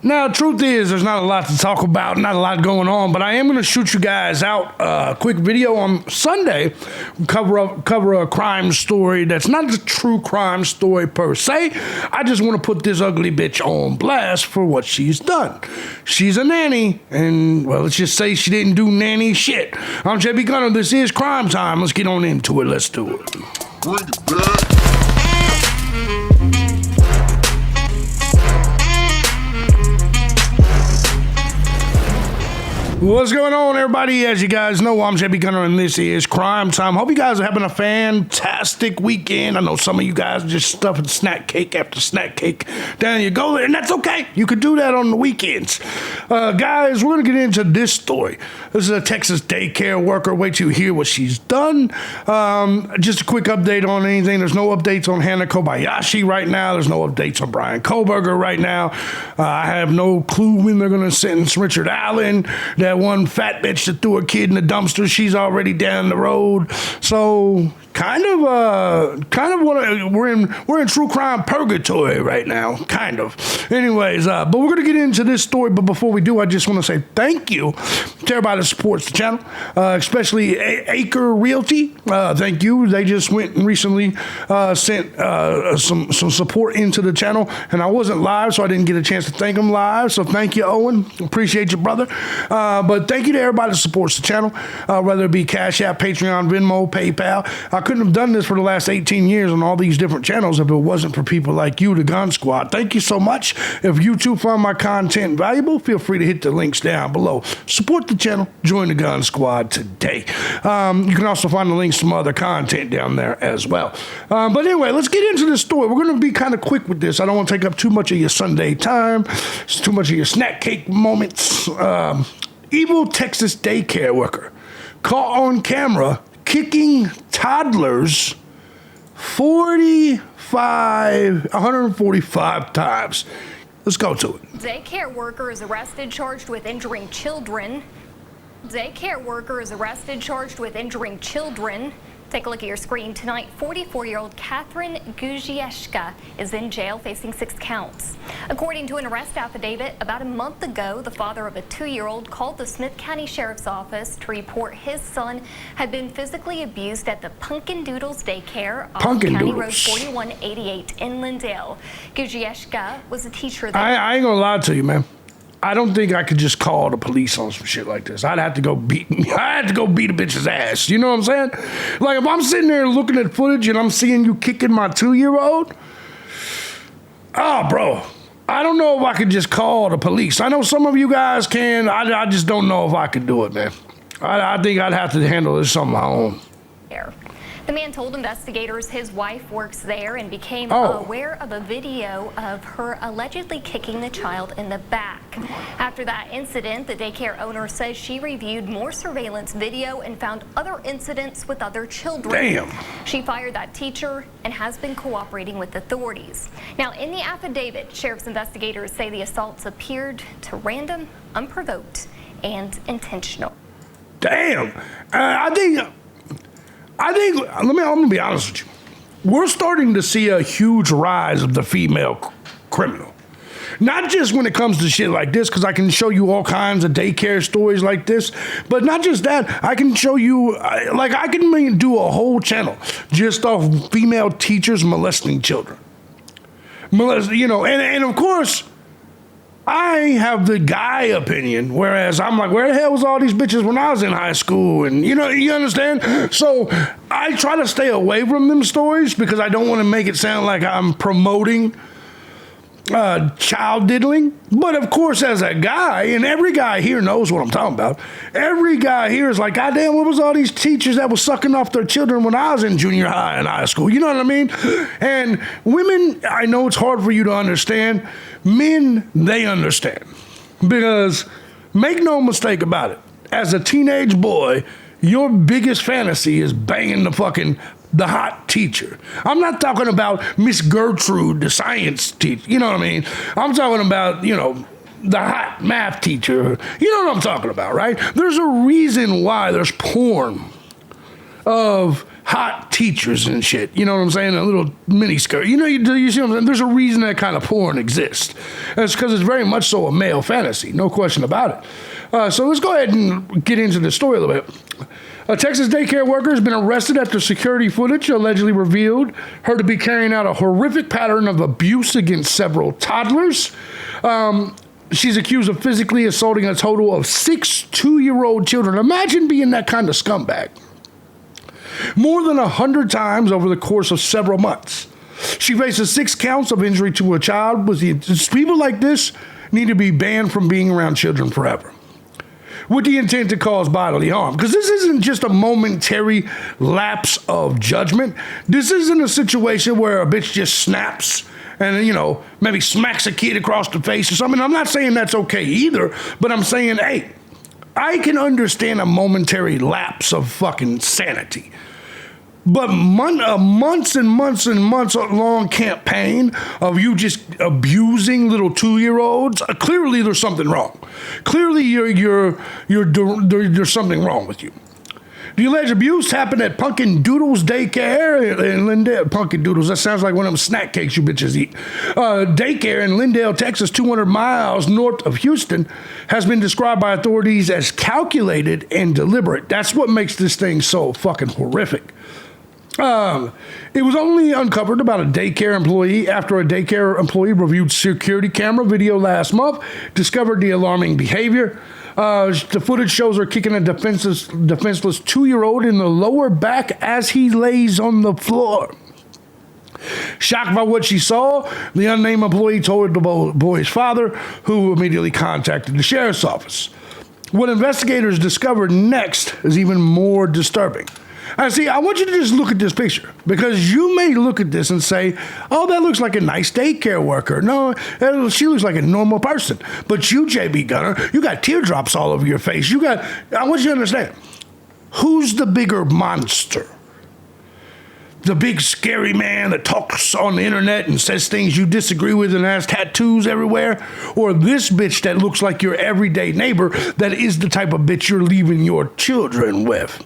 Now, truth is, there's not a lot to talk about, not a lot going on, but I am going to shoot you guys out a quick video on Sunday, cover a crime story that's not a true crime story per se. I just want to put this ugly bitch on blast for what she's done. She's a nanny, and, well, let's just say she didn't do nanny shit. I'm JB Gunner. This is Crime Time. Let's get on into it. Let's do it. Bring it back. What's going on, everybody? As you guys know, I'm JB Gunner, and this is Crime Time. Hope you guys are having a fantastic weekend. I know some of you guys are just stuffing snack cake after snack cake down your go there, and that's okay. You could do that on the weekends. Guys, we're going to get into this story. This is a Texas daycare worker. Wait till you hear what she's done. Just a quick update on anything. There's no updates on Hannah Kobayashi right now. There's no updates on Brian Koberger right now. I have no clue when they're going to sentence Richard Allen. That one fat bitch that threw a kid in the dumpster, she's already down the road. So kind of we're in true crime purgatory right now, kind of. Anyways, but we're gonna get into this story. But before we do, I just want to say thank you to everybody that supports the channel, especially Acre Realty. Thank you. They just went and recently sent some support into the channel, and I wasn't live, so I didn't get a chance to thank them live. So thank you, Owen. Appreciate you, brother. But thank you to everybody that supports the channel, whether it be Cash App, Patreon, Venmo, PayPal. I couldn't have done this for the last 18 years on all these different channels if it wasn't for people like you, the Gun Squad. Thank you so much. If you too found my content valuable, feel free to hit the links down below. Support the channel. Join the Gun Squad today. You can also find the links to some other content down there as well. But anyway, let's get into this story. We're going to be kind of quick with this. I don't want to take up too much of your Sunday time. It's too much of your snack cake moments. Evil Texas daycare worker caught on camera kicking toddlers 145 times. Let's go to it. Daycare worker is arrested, charged with injuring children. Daycare worker is arrested, charged with injuring children. Take a look at your screen tonight. 44-year-old Catherine Guziejka is in jail facing 6 counts. According to an arrest affidavit, about a month ago, the father of a 2-year-old called the Smith County Sheriff's Office to report his son had been physically abused at the Pumpkin Doodles Daycare off County Road 4188 in Lindale. Guziejka was a teacher there. I ain't gonna lie to you, man. I don't think I could just call the police on some shit like this. I'd have to go beat a bitch's ass. You know what I'm saying? Like, if I'm sitting there looking at footage and I'm seeing you kicking my 2-year-old, oh, bro, I don't know if I could just call the police. I know some of you guys can. I just don't know if I could do it, man. I think I'd have to handle this on my own. The man told investigators his wife works there and became aware of a video of her allegedly kicking the child in the back. After that incident, the daycare owner says she reviewed more surveillance video and found other incidents with other children. Damn. She fired that teacher and has been cooperating with authorities. Now, in the affidavit, sheriff's investigators say the assaults appeared to random, unprovoked, and intentional. Damn. I'm gonna be honest with you. We're starting to see a huge rise of the female criminal. Not just when it comes to shit like this, because I can show you all kinds of daycare stories like this, but not just that. I can show you, I can do a whole channel just off female teachers molesting children. And of course, I have the guy opinion, whereas I'm like, where the hell was all these bitches when I was in high school? And, you understand? So I try to stay away from them stories because I don't want to make it sound like I'm promoting child diddling. But, of course, as a guy, and every guy here knows what I'm talking about, every guy here is like, goddamn, what was all these teachers that was sucking off their children when I was in junior high and high school? You know what I mean? And women, I know it's hard for you to understand. Men, they understand. Because make no mistake about it, as a teenage boy, your biggest fantasy is banging the hot teacher. I'm not talking about Miss Gertrude, the science teacher. You know what I mean? I'm talking about, the hot math teacher. You know what I'm talking about, right? There's a reason why there's porn of hot teachers and shit. You know what I'm saying? A little mini skirt. You see what I'm saying? There's a reason that kind of porn exists. And it's because it's very much so a male fantasy. No question about it. So let's go ahead and get into the story a little bit. A Texas daycare worker has been arrested after security footage allegedly revealed her to be carrying out a horrific pattern of abuse against several toddlers. She's accused of physically assaulting a total of 6 2-year-old children. Imagine being that kind of scumbag. More than 100 times over the course of several months. She faces 6 counts of injury to a child. People like this need to be banned from being around children forever, with the intent to cause bodily harm. Because this isn't just a momentary lapse of judgment. This isn't a situation where a bitch just snaps and, maybe smacks a kid across the face or something. I'm not saying that's okay either, but I'm saying, hey, I can understand a momentary lapse of fucking sanity. But months and months and months long campaign of you just abusing little 2-year-olds, clearly there's something wrong. Clearly there's something wrong with you. The alleged abuse happened at Pumpkin Doodles Daycare in Lindale. Pumpkin Doodles, that sounds like one of them snack cakes you bitches eat. Daycare in Lindale, Texas, 200 miles north of Houston, has been described by authorities as calculated and deliberate. That's what makes this thing so fucking horrific. It was only uncovered about a daycare employee after a daycare employee reviewed security camera video last month, discovered the alarming behavior. The footage shows her kicking a defenseless 2-year-old in the lower back as he lays on the floor. Shocked by what she saw, the unnamed employee told the boy's father, who immediately contacted the sheriff's office. What investigators discovered next is even more disturbing. I want you to just look at this picture, because you may look at this and say, oh, that looks like a nice daycare worker. No, she looks like a normal person. But you, JB Gunner, you got teardrops all over your face. I want you to understand, who's the bigger monster? The big scary man that talks on the internet and says things you disagree with and has tattoos everywhere? Or this bitch that looks like your everyday neighbor that is the type of bitch you're leaving your children with?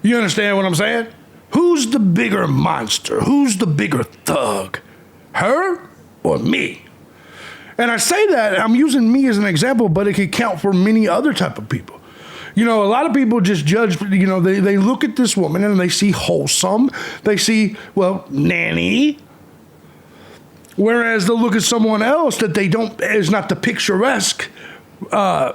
You understand what I'm saying? Who's the bigger monster? Who's the bigger thug? Her or me? And I say that, I'm using me as an example, but it could count for many other type of people. A lot of people just judge, they look at this woman and they see wholesome. They see, nanny. Whereas they'll look at someone else that they don't, is not the picturesque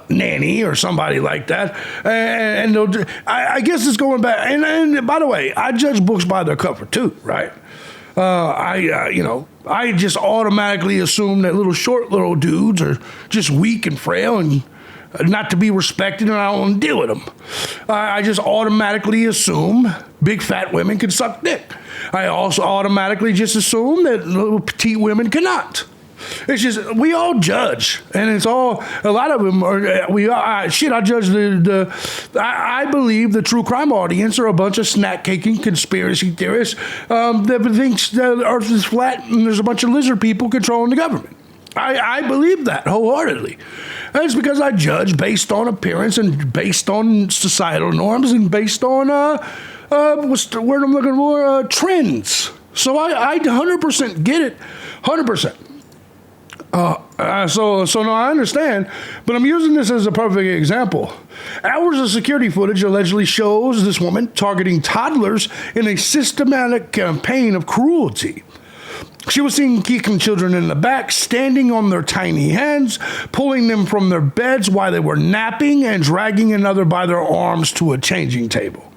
nanny or somebody like that, and I guess it's going back. And by the way, I judge books by their cover too, right? I just automatically assume that little dudes are just weak and frail and not to be respected, and I don't want to deal with them. I just automatically assume big fat women can suck dick. I also automatically just assume that little petite women cannot. It's just, we all judge, and it's all, a lot of them are, I judge I believe the true crime audience are a bunch of snack caking conspiracy theorists that thinks the earth is flat and there's a bunch of lizard people controlling the government. I believe that wholeheartedly. That's because I judge based on appearance and based on societal norms and based on, what's the word I'm looking for? Trends. So I 100% get it, 100%. So no, I understand, but I'm using this as a perfect example. Hours of security footage allegedly shows this woman targeting toddlers in a systematic campaign of cruelty. She was seen kicking children in the back, standing on their tiny hands, pulling them from their beds while they were napping, and dragging another by their arms to a changing table.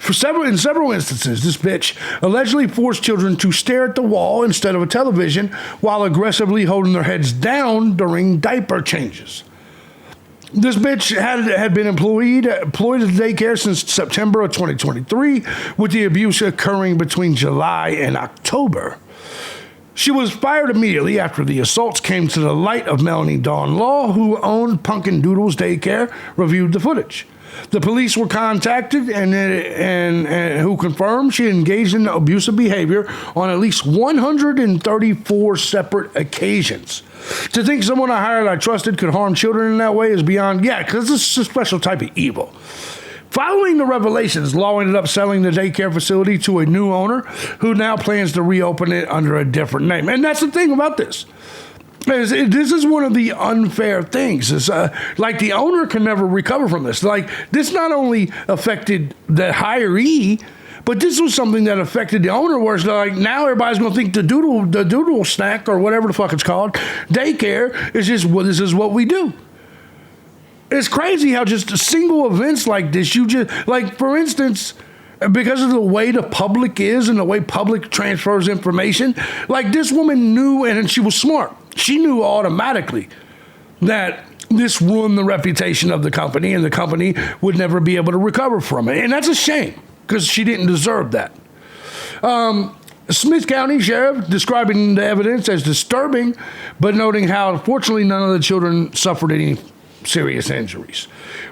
In several instances, this bitch allegedly forced children to stare at the wall instead of a television while aggressively holding their heads down during diaper changes. This bitch had been employed at the daycare since September of 2023, with the abuse occurring between July and October. She was fired immediately after the assaults came to the light. Of Melanie Dawn Law, who owned Pumpkin Doodles Daycare, reviewed the footage. The police were contacted and who confirmed she engaged in abusive behavior on at least 134 separate occasions. To think someone I hired I trusted could harm children in that way is beyond, because it's a special type of evil. Following the revelations, Law ended up selling the daycare facility to a new owner who now plans to reopen it under a different name. And that's the thing about this. This is one of the unfair things. Is like the owner can never recover from this. Like this not only affected the hiree, but this was something that affected the owner. Where it's like now everybody's going to think the doodle snack or whatever the fuck it's called, daycare is just this is what we do. It's crazy how just single events like this, you just like for instance. Because of the way the public is and the way public transfers information, like this woman knew, and she was smart. She knew automatically that this ruined the reputation of the company and the company would never be able to recover from it. And that's a shame because she didn't deserve that. Smith County Sheriff describing the evidence as disturbing, but noting how, fortunately, none of the children suffered any serious injuries.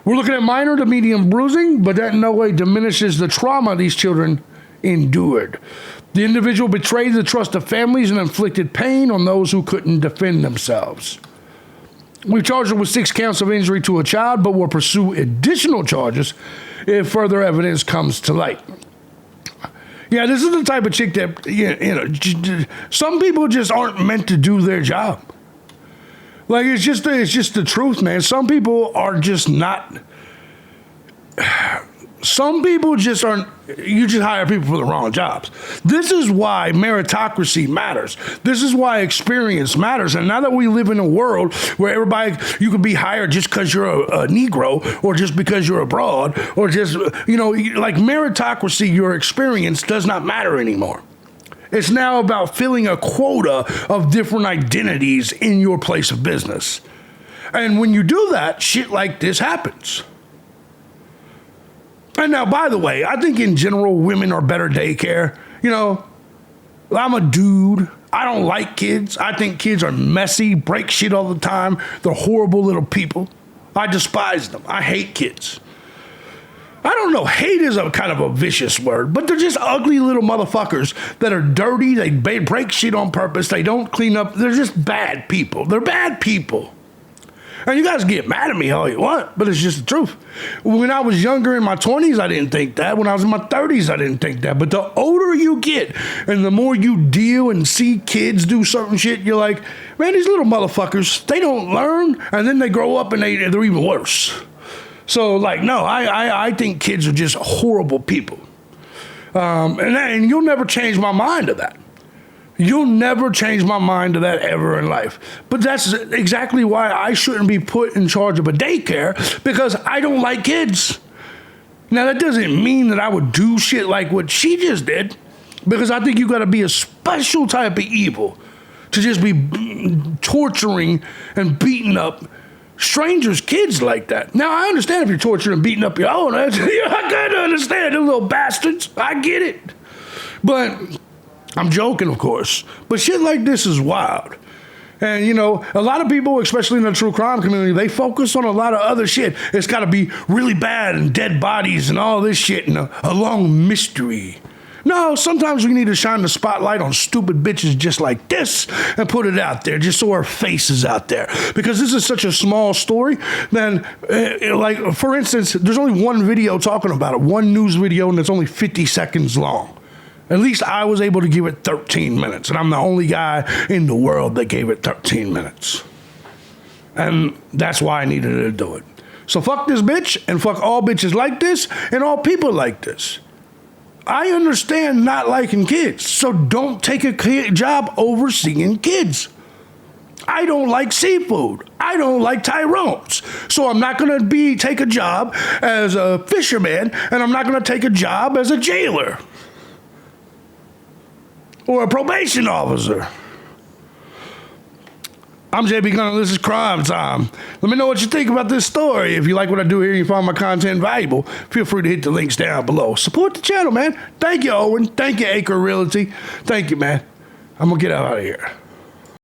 We're looking at minor to medium bruising, but that in no way diminishes the trauma these children endured. The individual betrayed the trust of families and inflicted pain on those who couldn't defend themselves. We charged her with 6 counts of injury to a child, but will pursue additional charges if further evidence comes to light. Yeah, this is the type of chick that, some people just aren't meant to do their job. Like, it's just the truth, man. Some people are just not. Some people just aren't. You just hire people for the wrong jobs. This is why meritocracy matters. This is why experience matters. And now that we live in a world where you can be hired just because you're a Negro or just because you're abroad or just, like meritocracy, your experience does not matter anymore. It's now about filling a quota of different identities in your place of business. And when you do that, shit like this happens. And now, by the way, I think in general, women are better daycare. I'm a dude. I don't like kids. I think kids are messy, break shit all the time. They're horrible little people. I despise them. I hate kids. I don't know, hate is a kind of a vicious word, but they're just ugly little motherfuckers that are dirty. They break shit on purpose. They don't clean up. They're just bad people. They're bad people. And you guys get mad at me all you want, but it's just the truth. When I was younger in my 20s, I didn't think that. When I was in my 30s, I didn't think that. But the older you get and the more you deal and see kids do certain shit, you're like, man, these little motherfuckers, they don't learn. And then they grow up and they're even worse. So, like, no, I think kids are just horrible people. And you'll never change my mind to that. You'll never change my mind to that ever in life. But that's exactly why I shouldn't be put in charge of a daycare, because I don't like kids. Now, that doesn't mean that I would do shit like what she just did, because I think you got to be a special type of evil to just be torturing and beating up strangers' kids like that. Now, I understand if you're torturing and beating up your own. I kind of understand, them little bastards. I get it. But I'm joking, of course. But shit like this is wild. And, a lot of people, especially in the true crime community, they focus on a lot of other shit. It's got to be really bad and dead bodies and all this shit and a long mystery. No, sometimes we need to shine the spotlight on stupid bitches just like this and put it out there just so our face is out there. Because this is such a small story, then, like, for instance, there's only one video talking about it, one news video, and it's only 50 seconds long. At least I was able to give it 13 minutes, and I'm the only guy in the world that gave it 13 minutes. And that's why I needed to do it. So fuck this bitch, and fuck all bitches like this, and all people like this. I understand not liking kids, so don't take a job overseeing kids. I don't like seafood. I don't like Tyrones. So I'm not going to take a job as a fisherman, and I'm not going to take a job as a jailer or a probation officer. I'm JB Gunner. This is Crime Time. Let me know what you think about this story. If you like what I do here and you find my content valuable, feel free to hit the links down below. Support the channel, man. Thank you, Owen. Thank you, Acre Realty. Thank you, man. I'm going to get out of here.